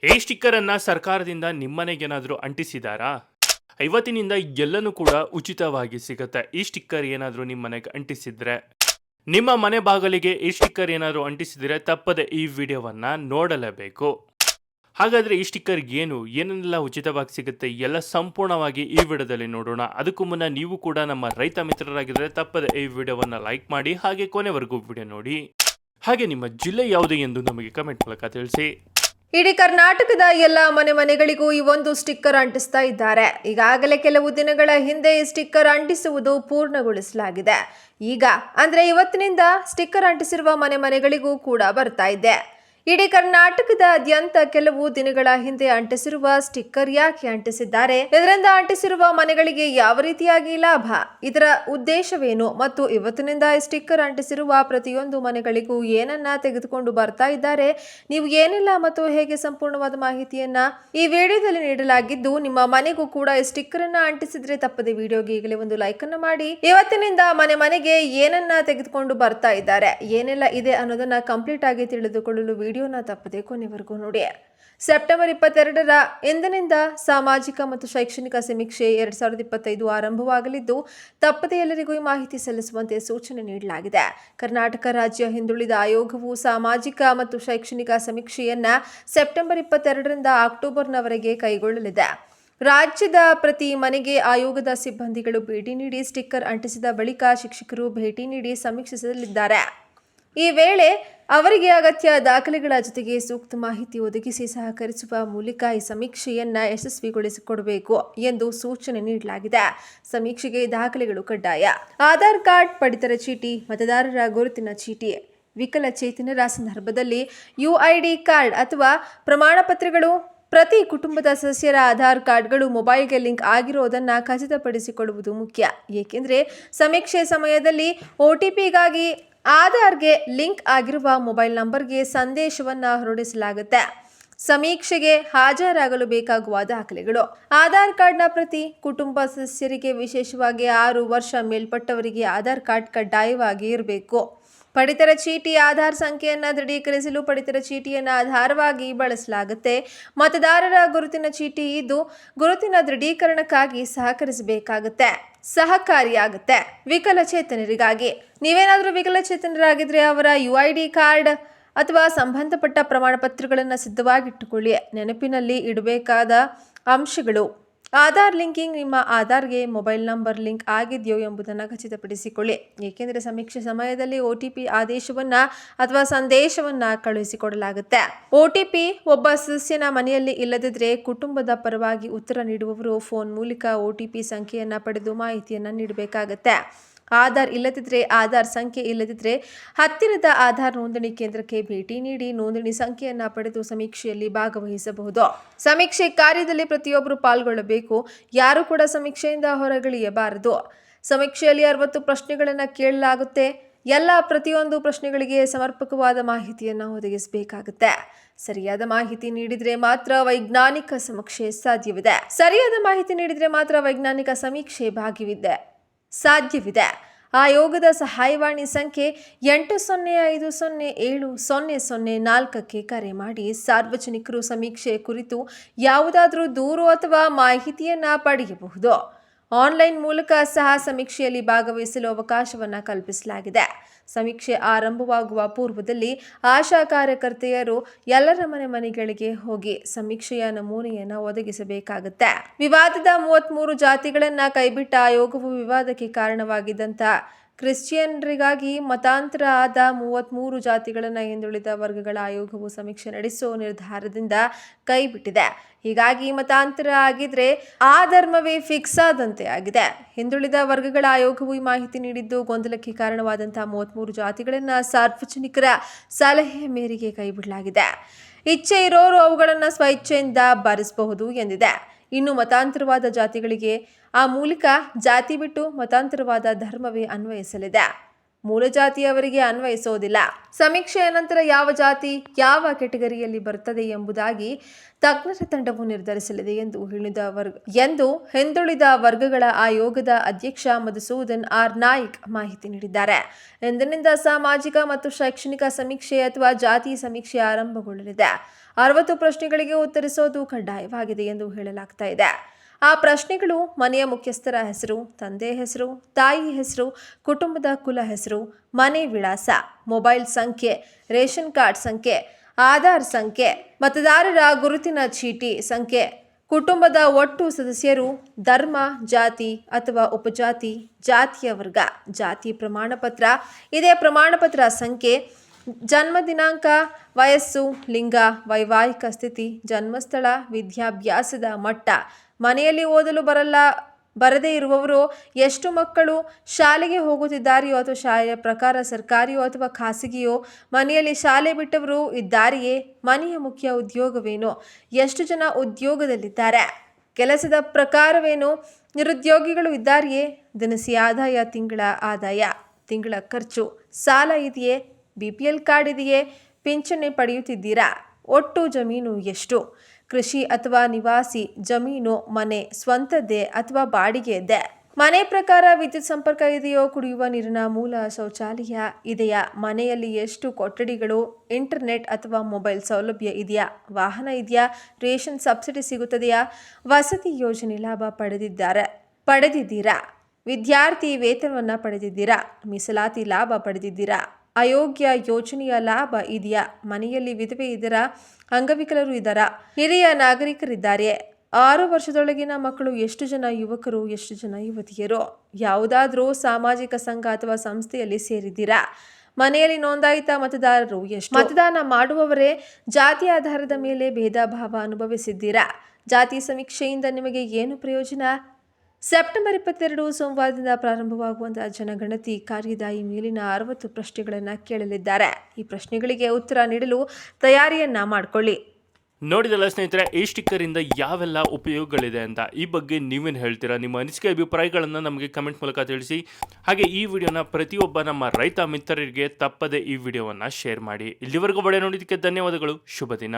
ಈ ಸ್ಟಿಕ್ಕರ್ ಅನ್ನ ಸರ್ಕಾರದಿಂದ ನಿಮ್ಮನೆಗೇನಾದರೂ ಅಂಟಿಸಿದಾರಾ? ಇವತ್ತಿನಿಂದ ಎಲ್ಲನೂ ಕೂಡ ಉಚಿತವಾಗಿ ಸಿಗುತ್ತೆ. ಈ ಸ್ಟಿಕ್ಕರ್ ಏನಾದರೂ ನಿಮ್ಮ ಮನೆಗೆ ಅಂಟಿಸಿದ್ರೆ, ನಿಮ್ಮ ಮನೆ ಬಾಗಿಲಿಗೆ ಈ ಸ್ಟಿಕ್ಕರ್ ಏನಾದರೂ ಅಂಟಿಸಿದ್ರೆ ತಪ್ಪದೆ ಈ ವಿಡಿಯೋವನ್ನ ನೋಡಲೇಬೇಕು. ಹಾಗಾದ್ರೆ ಈ ಸ್ಟಿಕ್ಕರ್ ಏನೆಲ್ಲ ಉಚಿತವಾಗಿ ಸಿಗುತ್ತೆ ಎಲ್ಲ ಸಂಪೂರ್ಣವಾಗಿ ಈ ವಿಡಿಯೋದಲ್ಲಿ ನೋಡೋಣ. ಅದಕ್ಕೂ ಮುನ್ನ ನೀವು ಕೂಡ ನಮ್ಮ ರೈತ ಮಿತ್ರರಾಗಿದ್ದರೆ ತಪ್ಪದೆ ಈ ವಿಡಿಯೋವನ್ನ ಲೈಕ್ ಮಾಡಿ, ಹಾಗೆ ಕೊನೆವರೆಗೂ ವಿಡಿಯೋ ನೋಡಿ. ಹಾಗೆ ನಿಮ್ಮ ಜಿಲ್ಲೆ ಯಾವುದು ಎಂದು ನಮಗೆ ಕಮೆಂಟ್ ಮೂಲಕ ತಿಳಿಸಿ. ಇಡೀ ಕರ್ನಾಟಕದ ಎಲ್ಲ ಮನೆಗಳಿಗೂ ಈ ಒಂದು ಸ್ಟಿಕ್ಕರ್ ಅಂಟಿಸ್ತಾ ಇದ್ದಾರೆ. ಈಗಾಗಲೇ ಕೆಲವು ದಿನಗಳ ಹಿಂದೆ ಈ ಸ್ಟಿಕ್ಕರ್ ಅಂಟಿಸುವುದು ಪೂರ್ಣಗೊಳಿಸಲಾಗಿದೆ. ಈಗ ಅಂದ್ರೆ ಇವತ್ತಿನಿಂದ ಸ್ಟಿಕ್ಕರ್ ಅಂಟಿಸಿರುವ ಮನೆಗಳಿಗೂ ಕೂಡ ಬರ್ತಾ ಇದೆ. ಇಡೀ ಕರ್ನಾಟಕದಾದ್ಯಂತ ಕೆಲವು ದಿನಗಳ ಹಿಂದೆ ಅಂಟಿಸಿರುವ ಸ್ಟಿಕ್ಕರ್ ಯಾಕೆ ಅಂಟಿಸಿದ್ದಾರೆ, ಇದರಿಂದ ಅಂಟಿಸಿರುವ ಮನೆಗಳಿಗೆ ಯಾವ ರೀತಿಯಾಗಿ ಲಾಭ, ಇದರ ಉದ್ದೇಶವೇನು ಮತ್ತು ಇವತ್ತಿನಿಂದ ಈ ಸ್ಟಿಕ್ಕರ್ ಅಂಟಿಸಿರುವ ಪ್ರತಿಯೊಂದು ಮನೆಗಳಿಗೂ ಏನನ್ನ ತೆಗೆದುಕೊಂಡು ಬರ್ತಾ ಇದ್ದಾರೆ, ನೀವು ಏನಿಲ್ಲ ಮತ್ತು ಹೇಗೆ ಸಂಪೂರ್ಣವಾದ ಮಾಹಿತಿಯನ್ನ ಈ ವಿಡಿಯೋದಲ್ಲಿ ನೀಡಲಾಗಿದ್ದು, ನಿಮ್ಮ ಮನೆಗೂ ಕೂಡ ಈ ಸ್ಟಿಕ್ಕರ್ ಅನ್ನ ಅಂಟಿಸಿದ್ರೆ ತಪ್ಪದೆ ವಿಡಿಯೋಗೆ ಈಗಲೇ ಒಂದು ಲೈಕ್ ಅನ್ನು ಮಾಡಿ. ಇವತ್ತಿನಿಂದ ಮನೆಗೆ ಏನನ್ನ ತೆಗೆದುಕೊಂಡು ಬರ್ತಾ ಇದ್ದಾರೆ, ಏನೆಲ್ಲ ಇದೆ ಅನ್ನೋದನ್ನ ಕಂಪ್ಲೀಟ್ ಆಗಿ ತಿಳಿದುಕೊಳ್ಳಲು ವಿಡಿಯೋನ ತಪ್ಪದೆ ಕೊನೆವರೆಗೂ ನೋಡಿ. ಸೆಪ್ಟೆಂಬರ್ 22ರ ಇಂದಿನಿಂದ ಸಾಮಾಜಿಕ ಮತ್ತು ಶೈಕ್ಷಣಿಕ ಸಮೀಕ್ಷೆ 2025 ಆರಂಭವಾಗಲಿದ್ದು, ತಪ್ಪದೆ ಎಲ್ಲರಿಗೂ ಈ ಮಾಹಿತಿ ಸಲ್ಲಿಸುವಂತೆ ಸೂಚನೆ ನೀಡಲಾಗಿದೆ. ಕರ್ನಾಟಕ ರಾಜ್ಯ ಹಿಂದುಳಿದ ಆಯೋಗವು ಸಾಮಾಜಿಕ ಮತ್ತು ಶೈಕ್ಷಣಿಕ ಸಮೀಕ್ಷೆಯನ್ನ ಸೆಪ್ಟೆಂಬರ್ 22ರಿಂದ ಅಕ್ಟೋಬರ್ನವರೆಗೆ ಕೈಗೊಳ್ಳಲಿದೆ. ರಾಜ್ಯದ ಪ್ರತಿ ಮನೆಗೆ ಆಯೋಗದ ಸಿಬ್ಬಂದಿಗಳು ಭೇಟಿ ನೀಡಿ ಸ್ಟಿಕ್ಕರ್ ಅಂಟಿಸಿದ ಬಳಿಕ ಶಿಕ್ಷಕರು ಭೇಟಿ ನೀಡಿ ಸಮೀಕ್ಷಿಸಲಿದ್ದಾರೆ. ಈ ವೇಳೆ ಅವರಿಗೆ ಅಗತ್ಯ ದಾಖಲೆಗಳ ಜೊತೆಗೆ ಸೂಕ್ತ ಮಾಹಿತಿ ಒದಗಿಸಿ ಸಹಕರಿಸುವ ಮೂಲಕ ಈ ಸಮೀಕ್ಷೆಯನ್ನ ಯಶಸ್ವಿಗೊಳಿಸಿಕೊಡಬೇಕು ಎಂದು ಸೂಚನೆ ನೀಡಲಾಗಿದೆ. ಸಮೀಕ್ಷೆಗೆ ದಾಖಲೆಗಳು ಕಡ್ಡಾಯ: ಆಧಾರ್ ಕಾರ್ಡ್, ಪಡಿತರ ಚೀಟಿ, ಮತದಾರರ ಗುರುತಿನ ಚೀಟಿ, ವಿಕಲಚೇತನರ ಸಂದರ್ಭದಲ್ಲಿ ಯುಐಡಿ ಕಾರ್ಡ್ ಅಥವಾ ಪ್ರಮಾಣ ಪತ್ರಗಳು, ಪ್ರತಿ ಕುಟುಂಬದ ಸದಸ್ಯರ ಆಧಾರ್ ಕಾರ್ಡ್ಗಳು ಮೊಬೈಲ್ಗೆ ಲಿಂಕ್ ಆಗಿರೋದನ್ನು ಖಚಿತಪಡಿಸಿಕೊಳ್ಳುವುದು ಮುಖ್ಯ. ಏಕೆಂದರೆ ಸಮೀಕ್ಷೆ ಸಮಯದಲ್ಲಿ OTPಗಾಗಿ ಆಧಾರ್ಗೆ ಲಿಂಕ್ ಆಗಿರುವ ಮೊಬೈಲ್ ನಂಬರ್ಗೆ ಸಂದೇಶವನ್ನು ಹೊರಡಿಸಲಾಗುತ್ತೆ. ಸಮೀಕ್ಷೆಗೆ ಹಾಜರಾಗಲು ಬೇಕಾಗುವ ದಾಖಲೆಗಳು: ಆಧಾರ್ ಕಾರ್ಡ್ನ ಪ್ರತಿ, ಕುಟುಂಬ ಸದಸ್ಯರಿಗೆ ವಿಶೇಷವಾಗಿ 6 ವರ್ಷ ಮೇಲ್ಪಟ್ಟವರಿಗೆ ಆಧಾರ್ ಕಾರ್ಡ್ ಕಡ್ಡಾಯವಾಗಿ ಇರಬೇಕು. ಪಡಿತರ ಚೀಟಿ, ಆಧಾರ್ ಸಂಖ್ಯೆಯನ್ನು ದೃಢೀಕರಿಸಲು ಪಡಿತರ ಚೀಟಿಯನ್ನು ಆಧಾರವಾಗಿ ಬಳಸಲಾಗುತ್ತೆ. ಮತದಾರರ ಗುರುತಿನ ಚೀಟಿ, ಇದು ಗುರುತಿನ ದೃಢೀಕರಣಕ್ಕಾಗಿ ಸಹಕಾರಿಯಾಗುತ್ತೆ. ವಿಕಲಚೇತನರಿಗಾಗಿ, ನೀವೇನಾದರೂ ವಿಕಲಚೇತನರಾಗಿದ್ರೆ ಅವರ UID ಕಾರ್ಡ್ ಅಥವಾ ಸಂಬಂಧಪಟ್ಟ ಪ್ರಮಾಣ ಪತ್ರಗಳನ್ನು ಸಿದ್ಧವಾಗಿಟ್ಟುಕೊಳ್ಳಿ. ನೆನಪಿನಲ್ಲಿ ಇಡಬೇಕಾದ ಅಂಶಗಳು: ಆಧಾರ್ ಲಿಂಕಿಂಗ್, ನಿಮ್ಮ ಆಧಾರ್ಗೆ ಮೊಬೈಲ್ ನಂಬರ್ ಲಿಂಕ್ ಆಗಿದೆಯೋ ಎಂಬುದನ್ನು ಖಚಿತಪಡಿಸಿಕೊಳ್ಳಿ. ಏಕೆಂದರೆ ಸಮೀಕ್ಷೆ ಸಮಯದಲ್ಲಿ OTP ಆದೇಶವನ್ನ ಅಥವಾ ಸಂದೇಶವನ್ನ ಕಳುಹಿಸಿಕೊಡಲಾಗುತ್ತೆ. OTP ಒಬ್ಬ ಸದಸ್ಯನ ಮನೆಯಲ್ಲಿ ಇಲ್ಲದಿದ್ದರೆ ಕುಟುಂಬದ ಪರವಾಗಿ ಉತ್ತರ ನೀಡುವವರು ಫೋನ್ ಮೂಲಕ OTP ಸಂಖ್ಯೆಯನ್ನ ಪಡೆದು ಮಾಹಿತಿಯನ್ನ ನೀಡಬೇಕಾಗತ್ತೆ. ಆಧಾರ್ ಸಂಖ್ಯೆ ಇಲ್ಲದಿದ್ದರೆ ಹತ್ತಿರದ ಆಧಾರ್ ನೋಂದಣಿ ಕೇಂದ್ರಕ್ಕೆ ಭೇಟಿ ನೀಡಿ ನೋಂದಣಿ ಸಂಖ್ಯೆಯನ್ನು ಪಡೆದು ಸಮೀಕ್ಷೆಯಲ್ಲಿ ಭಾಗವಹಿಸಬಹುದು. ಸಮೀಕ್ಷೆ ಕಾರ್ಯದಲ್ಲಿ ಪ್ರತಿಯೊಬ್ಬರು ಪಾಲ್ಗೊಳ್ಳಬೇಕು. ಯಾರು ಕೂಡ ಸಮೀಕ್ಷೆಯಿಂದ ಹೊರಗುಳಿಯಬಾರದು. ಸಮೀಕ್ಷೆಯಲ್ಲಿ 60 ಪ್ರಶ್ನೆಗಳನ್ನು ಕೇಳಲಾಗುತ್ತೆ. ಪ್ರತಿಯೊಂದು ಪ್ರಶ್ನೆಗಳಿಗೆ ಸಮರ್ಪಕವಾದ ಮಾಹಿತಿಯನ್ನು ಒದಗಿಸಬೇಕಾಗುತ್ತೆ. ಸರಿಯಾದ ಮಾಹಿತಿ ನೀಡಿದರೆ ಮಾತ್ರ ವೈಜ್ಞಾನಿಕ ಸಮೀಕ್ಷೆ ಸಾಧ್ಯವಿದೆ. ಆಯೋಗದ ಸಹಾಯವಾಣಿ ಸಂಖ್ಯೆ 8050700004ಕ್ಕೆ ಕರೆ ಮಾಡಿ ಸಾರ್ವಜನಿಕರು ಸಮೀಕ್ಷೆ ಕುರಿತು ಯಾವುದಾದರೂ ದೂರು ಅಥವಾ ಮಾಹಿತಿಯನ್ನ ಪಡೆಯಬಹುದು. ಆನ್ಲೈನ್ ಮೂಲಕ ಸಹ ಸಮೀಕ್ಷೆಯಲ್ಲಿ ಭಾಗವಹಿಸಲು ಅವಕಾಶವನ್ನು ಕಲ್ಪಿಸಲಾಗಿದೆ. ಸಮೀಕ್ಷೆ ಆರಂಭವಾಗುವ ಪೂರ್ವದಲ್ಲಿ ಆಶಾ ಕಾರ್ಯಕರ್ತೆಯರು ಎಲ್ಲರ ಮನೆಗಳಿಗೆ ಹೋಗಿ ಸಮೀಕ್ಷೆಯ ನಮೂನೆಯನ್ನು ಒದಗಿಸಬೇಕಾಗುತ್ತೆ. ವಿವಾದದ 33 ಜಾತಿಗಳನ್ನು ಕೈಬಿಟ್ಟ ಆಯೋಗವು ವಿವಾದಕ್ಕೆ ಕಾರಣವಾಗಿದ್ದಂಥ ಕ್ರಿಶ್ಚಿಯನ್ರಿಗಾಗಿ ಮತಾಂತರ ಆದ 33 ಜಾತಿಗಳನ್ನು ಹಿಂದುಳಿದ ವರ್ಗಗಳ ಆಯೋಗವು ಸಮೀಕ್ಷೆ ನಡೆಸೋ ನಿರ್ಧಾರದಿಂದ ಕೈಬಿಟ್ಟಿದೆ. ಹೀಗಾಗಿ ಮತಾಂತರ ಆಗಿದ್ರೆ ಆ ಧರ್ಮವೇ ಫಿಕ್ಸ್ ಆದಂತೆ ಆಗಿದೆ. ಹಿಂದುಳಿದ ವರ್ಗಗಳ ಆಯೋಗವು ಈ ಮಾಹಿತಿ ನೀಡಿದ್ದು, ಗೊಂದಲಕ್ಕೆ ಕಾರಣವಾದಂತಹ 33 ಜಾತಿಗಳನ್ನು ಸಾರ್ವಜನಿಕರ ಸಲಹೆ ಮೇರೆಗೆ ಕೈಬಿಡಲಾಗಿದೆ. ಇಚ್ಛೆ ಇರೋರು ಅವುಗಳನ್ನು ಸ್ವಇಚ್ಛೆಯಿಂದ ಬಾರಿಸಬಹುದು ಎಂದಿದೆ. ಇನ್ನು ಮತಾಂತರವಾದ ಜಾತಿಗಳಿಗೆ ಆ ಮೂಲಕ ಜಾತಿ ಬಿಟ್ಟು ಮತಾಂತರವಾದ ಧರ್ಮವೇ ಅನ್ವಯಿಸಲಿದೆ. ಮೂಲ ಜಾತಿಯವರಿಗೆ ಅನ್ವಯಿಸೋದಿಲ್ಲ. ಸಮೀಕ್ಷೆಯ ನಂತರ ಯಾವ ಜಾತಿ ಯಾವ ಕೆಟಗರಿಯಲ್ಲಿ ಬರುತ್ತದೆ ಎಂಬುದಾಗಿ ತಜ್ಞರ ತಂಡವು ನಿರ್ಧರಿಸಲಿದೆ ಎಂದು ಹಿಂದುಳಿದ ವರ್ಗಗಳ ಆಯೋಗದ ಅಧ್ಯಕ್ಷ ಮಧುಸೂದನ್ ಆರ್ ನಾಯ್ಕ್ ಮಾಹಿತಿ ನೀಡಿದ್ದಾರೆ. ಇಂದಿನಿಂದ ಸಾಮಾಜಿಕ ಮತ್ತು ಶೈಕ್ಷಣಿಕ ಸಮೀಕ್ಷೆ ಅಥವಾ ಜಾತಿ ಸಮೀಕ್ಷೆ ಆರಂಭಗೊಳ್ಳಲಿದೆ. 60 ಪ್ರಶ್ನೆಗಳಿಗೆ ಉತ್ತರಿಸೋದು ಕಡ್ಡಾಯವಾಗಿದೆ ಎಂದು ಹೇಳಲಾಗ್ತಾ ಇದೆ. ಆ ಪ್ರಶ್ನೆಗಳು ಮನೆಯ ಮುಖ್ಯಸ್ಥರ ಹೆಸರು, ತಂದೆ ಹೆಸರು, ತಾಯಿ ಹೆಸರು, ಕುಟುಂಬದ ಕುಲ ಹೆಸರು, ಮನೆ ವಿಳಾಸ, ಮೊಬೈಲ್ ಸಂಖ್ಯೆ, ರೇಷನ್ ಕಾರ್ಡ್ ಸಂಖ್ಯೆ, ಆಧಾರ್ ಸಂಖ್ಯೆ, ಮತದಾರರ ಗುರುತಿನ ಚೀಟಿ ಸಂಖ್ಯೆ, ಕುಟುಂಬದ ಒಟ್ಟು ಸದಸ್ಯರು, ಧರ್ಮ, ಜಾತಿ ಅಥವಾ ಉಪಜಾತಿ, ಜಾತಿಯ ವರ್ಗ, ಜಾತಿ ಪ್ರಮಾಣಪತ್ರ, ಇದೇ ಪ್ರಮಾಣಪತ್ರ ಸಂಖ್ಯೆ, ಜನ್ಮ ದಿನಾಂಕ, ವಯಸ್ಸು, ಲಿಂಗ, ವೈವಾಹಿಕ ಸ್ಥಿತಿ, ಜನ್ಮಸ್ಥಳ, ವಿದ್ಯಾಭ್ಯಾಸದ ಮಟ್ಟ, ಮನೆಯಲ್ಲಿ ಓದಲು ಬರದೇ ಇರುವವರು ಎಷ್ಟು ಮಕ್ಕಳು, ಶಾಲೆಗೆ ಹೋಗುತ್ತಿದ್ದಾರೆಯೋ ಅಥವಾ ಶಾಲೆಯ ಪ್ರಕಾರ ಸರ್ಕಾರಿಯೋ ಅಥವಾ ಖಾಸಗಿಯೋ, ಮನೆಯಲ್ಲಿ ಶಾಲೆ ಬಿಟ್ಟವರು ಇದ್ದಾರೆಯೇ, ಮನೆಯ ಮುಖ್ಯ ಉದ್ಯೋಗವೇನು, ಎಷ್ಟು ಜನ ಉದ್ಯೋಗದಲ್ಲಿದ್ದಾರೆ, ಕೆಲಸದ ಪ್ರಕಾರವೇನು, ನಿರುದ್ಯೋಗಿಗಳು ಇದ್ದಾರೆಯೇ, ದಿನಸಿ ಆದಾಯ, ತಿಂಗಳ ಆದಾಯ, ತಿಂಗಳ ಖರ್ಚು, ಸಾಲ ಇದೆಯೇ, BPL ಕಾರ್ಡ್ ಇದೆಯೇ, ಪಿಂಚಣಿ ಪಡೆಯುತ್ತಿದ್ದೀರಾ, ಒಟ್ಟು ಜಮೀನು ಎಷ್ಟು, ಕೃಷಿ ಅಥವಾ ನಿವಾಸಿ ಜಮೀನು, ಮನೆ ಸ್ವಂತದ್ದೇ ಅಥವಾ ಬಾಡಿಗೆಯದ್ದೇ, ಮನೆ ಪ್ರಕಾರ ವಿದ್ಯುತ್ ಸಂಪರ್ಕ ಇದೆಯೋ, ಕುಡಿಯುವ ನೀರಿನ ಮೂಲ, ಶೌಚಾಲಯ ಇದೆಯಾ, ಮನೆಯಲ್ಲಿ ಎಷ್ಟು ಕೊಠಡಿಗಳು, ಇಂಟರ್ನೆಟ್ ಅಥವಾ ಮೊಬೈಲ್ ಸೌಲಭ್ಯ ಇದೆಯಾ, ವಾಹನ ಇದೆಯಾ, ರೇಷನ್ ಸಬ್ಸಿಡಿ ಸಿಗುತ್ತದೆಯಾ, ವಸತಿ ಯೋಜನೆ ಲಾಭ ಪಡೆದಿದ್ದೀರಾ, ವಿದ್ಯಾರ್ಥಿ ವೇತನವನ್ನು ಪಡೆದಿದ್ದೀರಾ, ಮೀಸಲಾತಿ ಲಾಭ ಪಡೆದಿದ್ದೀರಾ, ಅಯೋಗ್ಯ ಯೋಜನೆಯ ಲಾಭ ಇದೆಯಾ, ಮನೆಯಲ್ಲಿ ವಿಧವೆ ಇದ್ದಾರಾ, ಅಂಗವಿಕಲರು ಇದ್ದಾರಾ, ಹಿರಿಯ ನಾಗರಿಕರಿದ್ದಾರೆ, 6 ವರ್ಷದೊಳಗಿನ ಮಕ್ಕಳು ಎಷ್ಟು ಜನ, ಯುವಕರು ಎಷ್ಟು ಜನ, ಯುವತಿಯರು, ಯಾವುದಾದ್ರೂ ಸಾಮಾಜಿಕ ಸಂಘ ಅಥವಾ ಸಂಸ್ಥೆಯಲ್ಲಿ ಸೇರಿದ್ದೀರಾ, ಮನೆಯಲ್ಲಿ ನೋಂದಾಯಿತ ಮತದಾರರು ಎಷ್ಟು, ಮತದಾನ ಮಾಡುವವರೇ, ಜಾತಿ ಆಧಾರದ ಮೇಲೆ ಭೇದ ಭಾವ ಅನುಭವಿಸಿದ್ದೀರಾ, ಜಾತಿ ಸಮೀಕ್ಷೆಯಿಂದ ನಿಮಗೆ ಏನು ಪ್ರಯೋಜನ. ಸೆಪ್ಟೆಂಬರ್ 22 ಸೋಮವಾರದಿಂದ ಪ್ರಾರಂಭವಾಗುವಂತಹ ಜನಗಣತಿ ಕಾರ್ಯದ ಈ ಮೇಲಿನ 60 ಪ್ರಶ್ನೆಗಳನ್ನು ಕೇಳಲಿದ್ದಾರೆ. ಈ ಪ್ರಶ್ನೆಗಳಿಗೆ ಉತ್ತರ ನೀಡಲು ತಯಾರಿಯನ್ನ ಮಾಡಿಕೊಳ್ಳಿ. ನೋಡಿದಲ್ಲ ಸ್ನೇಹಿತರೆ, ಈ ಸ್ಟಿಕ್ಕರಿಂದ ಯಾವೆಲ್ಲ ಉಪಯೋಗಗಳಿದೆ ಅಂತ. ಈ ಬಗ್ಗೆ ನೀವೇನು ಹೇಳ್ತೀರಾ? ನಿಮ್ಮ ಅನಿಸಿಕೆ ಅಭಿಪ್ರಾಯಗಳನ್ನು ನಮಗೆ ಕಮೆಂಟ್ ಮೂಲಕ ತಿಳಿಸಿ. ಹಾಗೆ ಈ ವಿಡಿಯೋನ ಪ್ರತಿಯೊಬ್ಬ ನಮ್ಮ ರೈತ ಮಿತ್ರರಿಗೆ ತಪ್ಪದೆ ಈ ವಿಡಿಯೋವನ್ನು ಶೇರ್ ಮಾಡಿ. ಇಲ್ಲಿವರೆಗೂ ವಿಡಿಯೋ ನೋಡಿದ್ದಕ್ಕೆ ಧನ್ಯವಾದಗಳು. ಶುಭ ದಿನ.